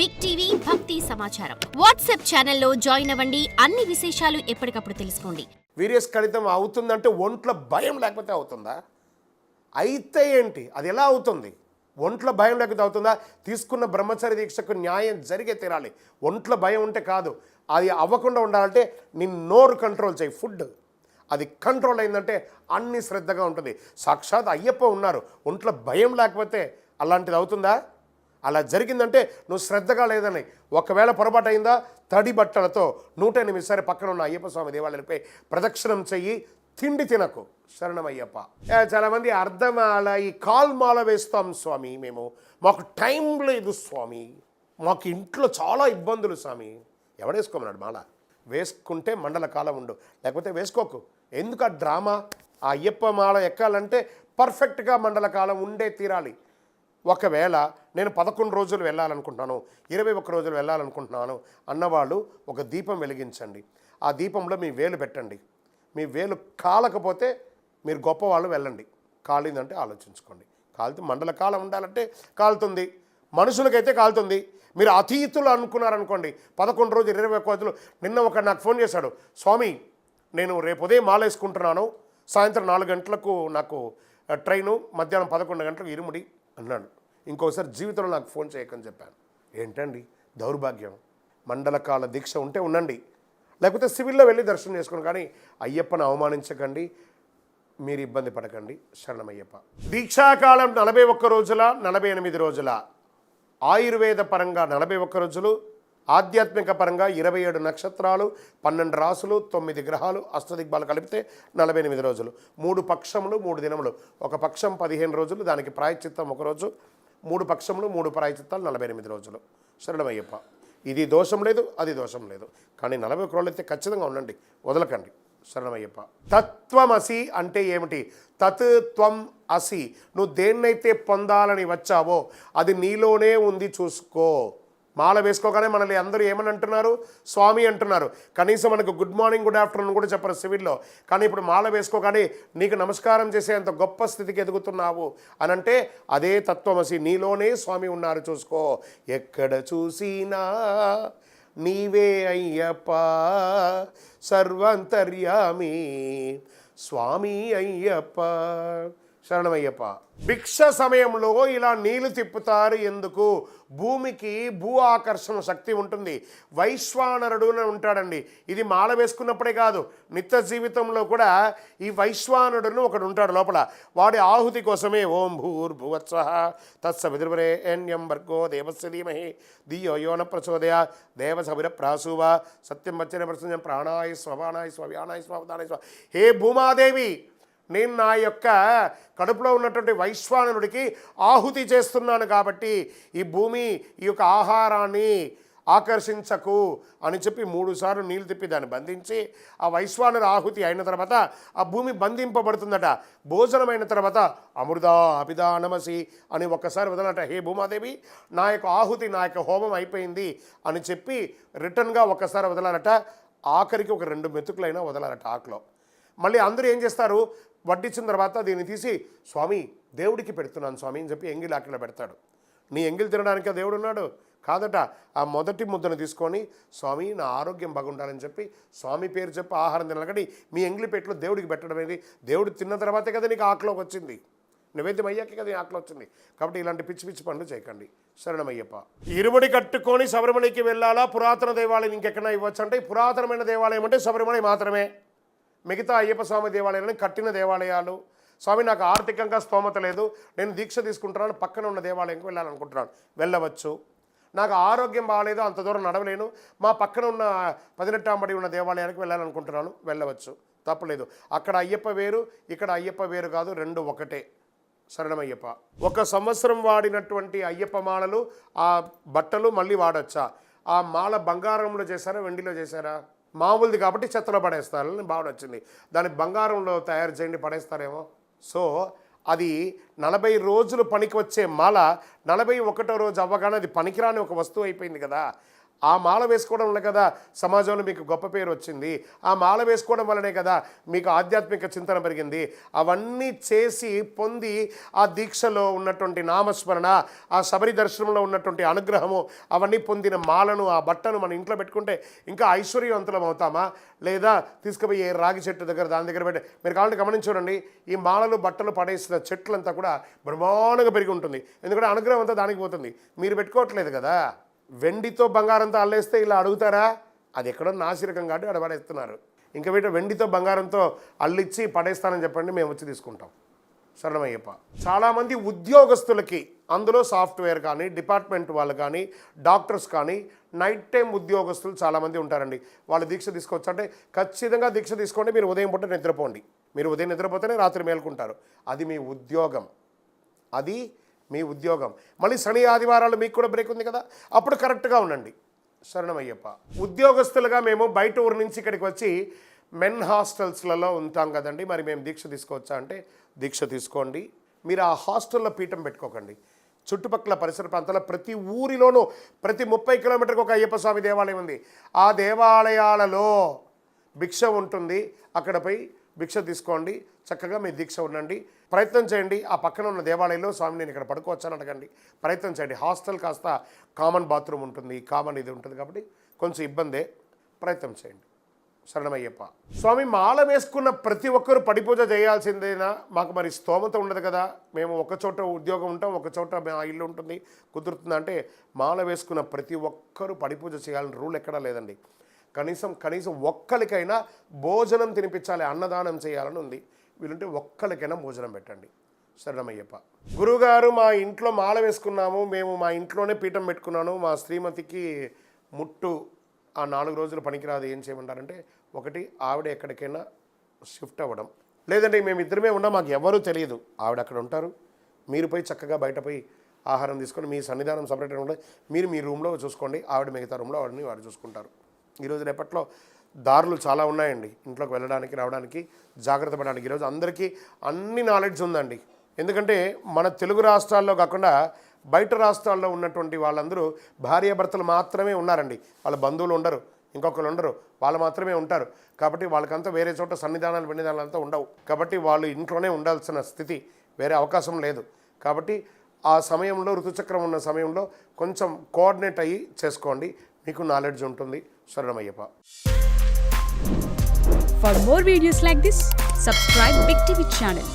Big TV భక్తి సమాచారం WhatsApp ఛానల్లో జాయిన్ అవ్వండి. అన్ని విశేషాలు ఎప్పటికప్పుడు తెలుసుకోండి. వీర్యస్ఖలితం అవుతుందంటే ఒంట్లో భయం లేకపోతే అవుతుందా? అయితే ఏంటి, అది ఎలా అవుతుంది? ఒంట్లో భయం లేకపోతే అవుతుందా? తీసుకున్న బ్రహ్మచర్య దీక్షకు న్యాయం జరిగే తీరాలి. ఒంట్లో భయం ఉంటే కాదు. అది అవ్వకుండా ఉండాలంటే నీ నోరు కంట్రోల్ చేయి. ఫుడ్ అది కంట్రోల్ అయిందంటే అన్ని శ్రద్ధగా ఉంటుంది. సాక్షాత్ అయ్యప్ప ఉన్నారు. ఒంట్లో భయం లేకపోతే అలాంటిది అవుతుందా? అలా జరిగిందంటే నువ్వు శ్రద్ధగా లేదని. ఒకవేళ పొరపాటు అయిందా, తడి బట్టలతో 108 సారి పక్కన ఉన్న అయ్యప్ప స్వామి దేవాలయంపై ప్రదక్షిణం చెయ్యి. తిండి తినకు. శరణమయ్యప్ప. చాలామంది అర్ధమాల, ఈ కాల్మాల వేస్తాం స్వామి, మేము మాకు టైం లేదు స్వామి, మాకు ఇంట్లో చాలా ఇబ్బందులు స్వామి. ఎవడేసుకోమన్నాడు మాల? వేసుకుంటే మండల కాలం ఉండు, లేకపోతే వేసుకోకు. ఎందుకు ఆ డ్రామా? ఆ అయ్యప్ప మాల ఎక్కాలంటే పర్ఫెక్ట్గా మండల కాలం ఉండే తీరాలి. ఒకవేళ నేను 11 రోజులు వెళ్ళాలనుకుంటున్నాను, 21 రోజులు వెళ్ళాలనుకుంటున్నాను అన్నవాళ్ళు ఒక దీపం వెలిగించండి. ఆ దీపంలో మీ వేలు పెట్టండి. మీ వేలు కాలకపోతే మీరు గొప్పవాళ్ళు వెళ్ళండి. కాలిందంటే ఆలోచించుకోండి. కాలుతూ మండల కాలం ఉండాలంటే కాలుతుంది, మనుషులకైతే కాలుతుంది. మీరు అతీతులు అనుకున్నారనుకోండి, 11 రోజులు 21 రోజులు. నిన్న ఒక నాకు ఫోన్ చేశాడు, స్వామి నేను రేపు ఉదయం మాల వేసుకుంటున్నాను, సాయంత్రం 4 గంటలకు నాకు ట్రైను, మధ్యాహ్నం 11 గంటలకు ఇరుముడి అన్నాడు. ఇంకోసారి జీవితంలో నాకు ఫోన్ చేయకని చెప్పాను. ఏంటండి దౌర్భాగ్యం? మండలకాల దీక్ష ఉంటే ఉండండి, లేకపోతే సివిల్లో వెళ్ళి దర్శనం చేసుకోండి. కానీ అయ్యప్పను అవమానించకండి, మీరు ఇబ్బంది పడకండి. శరణమయ్యప్ప. దీక్షాకాలం 41 రోజుల 48 రోజుల, ఆయుర్వేద పరంగా 41 రోజులు, ఆధ్యాత్మిక పరంగా 27 నక్షత్రాలు, 12 రాసులు, 9 గ్రహాలు, అష్టదిగ్బాలు కలిపితే 48 రోజులు. 3 పక్షములు 3 దినములు. ఒక పక్షం 15 రోజులు, దానికి ప్రాయశ్చిత్తం 1 రోజు. 3 పక్షములు 3 ప్రాయశ్చిత్తాలు 48 రోజులు. శరణమయ్యప్ప. ఇది దోషం లేదు, అది దోషం లేదు. కానీ 41 రోజులు అయితే ఖచ్చితంగా ఉండండి, వదలకండి. శరణమయ్యప్ప. తత్వమసి అంటే ఏమిటి? తత్ త్వం అసి. నువ్వు దేన్నైతే పొందాలని వచ్చావో అది నీలోనే ఉంది, చూసుకో. మాల వేసుకోగానే మనల్ని అందరూ ఏమని అంటున్నారు? స్వామి అంటున్నారు. కనీసం మనకు గుడ్ మార్నింగ్ గుడ్ ఆఫ్టర్నూన్ కూడా చెప్పరు సివిల్లో. కానీ ఇప్పుడు మాల వేసుకోగానే నీకు నమస్కారం చేసేంత గొప్ప స్థితికి ఎదుగుతున్నావు అని అంటే అదే తత్వమసి. నీలోనే స్వామి ఉన్నారు, చూసుకో. ఎక్కడ చూసినా నీవే అయ్యప్ప, సర్వంతర్యామి స్వామి అయ్యప్ప. శరణమయ్యప్ప. భిక్ష సమయంలో ఇలా నీళ్లు తిప్పుతారు ఎందుకు? భూమికి భూ ఆకర్షణ శక్తి ఉంటుంది. వైశ్వానరుడు అని ఉంటాడండి. ఇది మాల వేసుకున్నప్పుడే కాదు, నిత్య జీవితంలో కూడా ఈ వైశ్వానరుడును ఒకడు ఉంటాడు లోపల. వాడి ఆహుతి కోసమే ఓం భూర్భువత్సః తత్సవితుర్వరేణ్యం భర్గో దేవస్య ధీమహి ధియో యో న ప్రచోదయాత్ దేవసవిర ప్రాసూవ సత్యం వచ్చేన ప్రసన్నం ప్రాణాయ స్వపానాయ స్వవ్యానాయ స్వదానాయ స్వ. హే భూమాదేవి, నేను నా యొక్క కడుపులో ఉన్నటువంటి వైశ్వానరుడికి ఆహుతి చేస్తున్నాను కాబట్టి ఈ భూమి ఈ యొక్క ఆహారాన్ని ఆకర్షించకు అని చెప్పి 3 సార్లు నీళ్ళు తిప్పి దాన్ని బంధించి ఆ వైశ్వానరు ఆహుతి అయిన తర్వాత ఆ భూమి బంధింపబడుతుందట. భోజనమైన తర్వాత అమృదా అపిదా నమసి అని ఒక్కసారి వదలట. హే భూమాదేవి, నా యొక్క ఆహుతి, నా యొక్క హోమం అయిపోయింది అని చెప్పి రిటర్న్గా ఒక్కసారి వదలాలట. ఆఖరికి ఒక 2 మెతుకులైనా వదలాలట ఆకులో. మళ్ళీ అందరూ ఏం చేస్తారు, వడ్డించిన తర్వాత దీన్ని తీసి స్వామి దేవుడికి పెడుతున్నాను స్వామి అని చెప్పి ఎంగిల్ ఆకిలో పెడతాడు. నీ ఎంగిల్ తినడానికి దేవుడు ఉన్నాడు కాదట. ఆ మొదటి ముద్దను తీసుకొని స్వామి నా ఆరోగ్యం బాగుండాలని చెప్పి స్వామి పేరు చెప్పి ఆహారం తినాలి. కానీ మీ ఎంగిలి పెట్లో దేవుడికి పెట్టడం అనేది, దేవుడు తిన్న తర్వాతే కదా నీకు ఆకులోకి వచ్చింది, నివేద్యం అయ్యాకే కదా ఆకులు వచ్చింది. కాబట్టి ఇలాంటి పిచ్చి పిచ్చి పనులు చేయకండి. శరణమయ్యప్ప. ఇరుముడి కట్టుకొని శబరిమలకి వెళ్ళాలా? పురాతన దేవాలయం ఇంకెక్కడైనా ఇవ్వచ్చు అంటే పురాతనమైన దేవాలయం అంటే శబరిమల మాత్రమే. మిగతా అయ్యప్ప స్వామి దేవాలయాలను కట్టిన దేవాలయాలు, స్వామి నాకు ఆర్థికంగా స్తోమత లేదు, నేను దీక్ష తీసుకుంటున్నాను, పక్కన ఉన్న దేవాలయంకి వెళ్ళాలనుకుంటున్నాను, వెళ్ళవచ్చు. నాకు ఆరోగ్యం బాగాలేదు, అంత దూరం నడవలేను, మా పక్కన ఉన్న 18 ఉన్న దేవాలయానికి వెళ్ళాలనుకుంటున్నాను, వెళ్ళవచ్చు, తప్పలేదు. అక్కడ అయ్యప్ప వేరు, ఇక్కడ అయ్యప్ప వేరు కాదు, 2 ఒకటే. శరణమయ్యప్ప. 1 సంవత్సరం వాడినటువంటి అయ్యప్ప మాలలు ఆ బట్టలు మళ్ళీ వాడచ్చా? ఆ మాల బంగారంలో చేశారా, వెండిలో చేశారా? మామూలుది కాబట్టి చెత్తలో పడేస్తారని బాగా వచ్చింది. దాన్ని బంగారంలో తయారు చేయండి, పడేస్తారేమో. సో అది 40 రోజులు పనికి వచ్చే మాల 41వ రోజు అవ్వగానే అది పనికిరాని ఒక వస్తువు అయిపోయింది కదా. ఆ మాల వేసుకోవడం వల్ల కదా సమాజంలో మీకు గొప్ప పేరు వచ్చింది, ఆ మాల వేసుకోవడం వల్లనే కదా మీకు ఆధ్యాత్మిక చింతన పెరిగింది. అవన్నీ చేసి పొంది ఆ దీక్షలో ఉన్నటువంటి నామస్మరణ, ఆ శబరి దర్శనంలో ఉన్నటువంటి అనుగ్రహము, అవన్నీ పొందిన మాలను, ఆ బట్టను మన ఇంట్లో పెట్టుకుంటే ఇంకా ఐశ్వర్యవంతులం అవుతామా? లేదా తీసుకుపోయి ఏ రాగి చెట్టు దగ్గర దాని దగ్గర పెట్టి, మీరు కావాలంటే గమనించండి, ఈ మాలలు బట్టలు పడేసిన చెట్లంతా కూడా బ్రహ్మాండంగా పెరిగి ఉంటుంది. ఎందుకంటే అనుగ్రహం అంతా దానికి పోతుంది, మీరు పెట్టుకోవట్లేదు కదా. వెండితో బంగారంతో అల్లేస్తే ఇలా అడుగుతారా? అది ఎక్కడో నాసిరకం కాబట్టి అక్కడ పడేస్తున్నారు. ఇంకా వీటి వెండితో బంగారంతో అల్లిచ్చి పడేస్తానని చెప్పండి, మేము వచ్చి తీసుకుంటాం. శరణమయ్యప్ప. చాలామంది ఉద్యోగస్తులకి, అందులో సాఫ్ట్వేర్ కానీ, డిపార్ట్మెంట్ వాళ్ళు కానీ, డాక్టర్స్ కానీ, నైట్ టైం ఉద్యోగస్తులు చాలామంది ఉంటారండి. వాళ్ళు దీక్ష తీసుకోవచ్చు అంటే ఖచ్చితంగా దీక్ష తీసుకోండి. మీరు ఉదయం పూట నిద్రపోండి. మీరు ఉదయం నిద్రపోతేనే రాత్రి మేల్కుంటారు. అది మీ ఉద్యోగం, అది మీ ఉద్యోగం. మళ్ళీ శని ఆదివారాలు మీకు కూడా బ్రేక్ ఉంది కదా, అప్పుడు కరెక్ట్గా ఉండండి. శరణమయ్యప్ప. ఉద్యోగస్తులుగా మేము బయట ఊరు నుంచి ఇక్కడికి వచ్చి మెన్ హాస్టల్స్లలో ఉంటాం కదండి, మరి మేము దీక్ష తీసుకోవచ్చా అంటే దీక్ష తీసుకోండి. మీరు ఆ హాస్టల్లో పీఠం పెట్టుకోకండి. చుట్టుపక్కల పరిసర ప్రాంతాల్లో ప్రతి ఊరిలోనూ ప్రతి 30 కిలోమీటర్కి ఒక అయ్యప్ప స్వామి దేవాలయం ఉంది. ఆ దేవాలయాలలో భిక్ష ఉంటుంది. అక్కడ పోయి భిక్ష తీసుకోండి, చక్కగా మీ దీక్ష ఉండండి. ప్రయత్నం చేయండి. ఆ పక్కన ఉన్న దేవాలయంలో స్వామి నేను ఇక్కడ పడుకోవచ్చని అడగండి. ప్రయత్నం చేయండి. హాస్టల్ కాస్త కామన్ బాత్రూమ్ ఉంటుంది, కామన్ ఇది ఉంటుంది కాబట్టి కొంచెం ఇబ్బందే. ప్రయత్నం చేయండి. శరణమయ్యప్ప. స్వామి, మాల వేసుకున్న ప్రతి ఒక్కరూ పడిపూజ చేయాల్సిందేనా? మాకు మరి స్తోమత ఉండదు కదా, మేము ఒక చోట ఉద్యోగం ఉంటాం, ఒక చోట మా ఇల్లు ఉంటుంది, కుదురుతుందా అంటే మాల వేసుకున్న ప్రతి ఒక్కరూ పడిపూజ చేయాలని రూల్ ఎక్కడా లేదండి. కనీసం ఒక్కరికైనా భోజనం తినిపించాలి, అన్నదానం చేయాలని ఉంది. వీలుంటే ఒక్కరికైనా భోజనం పెట్టండి. శరణమయ్యప్ప. గురువుగారు, మా ఇంట్లో మాల వేసుకున్నాము, మేము మా ఇంట్లోనే పీఠం పెట్టుకున్నాను, మా శ్రీమతికి ముట్టు ఆ 4 రోజులు పనికిరాదు, ఏం చేయమంటారంటే, ఒకటి ఆవిడ ఎక్కడికైనా షిఫ్ట్ అవ్వడం, లేదంటే మేము ఇద్దరమే ఉన్నాం, మాకు ఎవరూ తెలియదు, ఆవిడ అక్కడ ఉంటారు, మీరు పోయి చక్కగా బయట పోయి ఆహారం తీసుకొని మీ సన్నిధానం సపరేట్గా ఉంటుంది, మీరు మీ రూమ్లో చూసుకోండి, ఆవిడ మిగతా రూమ్లో ఆవిడని వాడు చూసుకుంటారు. ఈరోజు రేపట్లో దారులు చాలా ఉన్నాయండి ఇంట్లోకి వెళ్ళడానికి రావడానికి, జాగ్రత్త పడడానికి. ఈరోజు అందరికీ అన్ని నాలెడ్జ్ ఉందండి. ఎందుకంటే మన తెలుగు రాష్ట్రాల్లో కాకుండా బయట రాష్ట్రాల్లో ఉన్నటువంటి వాళ్ళందరూ భార్యాభర్తలు మాత్రమే ఉన్నారండి. వాళ్ళ బంధువులు ఉండరు, ఇంకొకరు ఉండరు, వాళ్ళు మాత్రమే ఉంటారు. కాబట్టి వాళ్ళకంతా వేరే చోట సన్నిధానాలు అంతా ఉండవు. కాబట్టి వాళ్ళు ఇంట్లోనే ఉండాల్సిన స్థితి, వేరే అవకాశం లేదు. కాబట్టి ఆ సమయంలో, ఋతుచక్రం ఉన్న సమయంలో కొంచెం కోఆర్డినేట్ అయ్యి చేసుకోండి, మీకు నాలెడ్జ్ ఉంటుంది. శరణమయ్యప్ప. For more videos like this, subscribe Big TV channel.